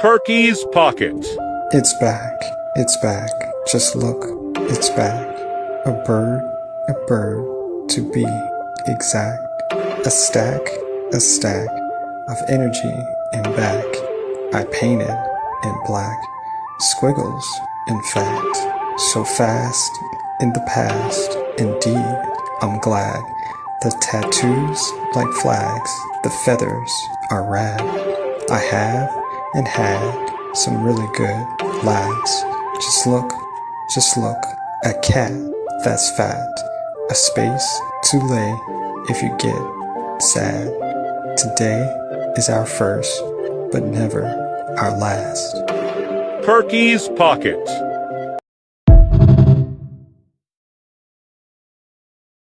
Perky's Pocket. It's back, just look, it's back. A bird, to be exact. A stack of energy and back. I painted in black, squiggles, in fact. So fast, in the past, indeed, I'm glad. The tattoos like flags, the feathers are rad. I have and had some really good lads. Just look, a cat that's fat. A space to lay if you get sad. Today is our first, but never our last. Perky's Pocket.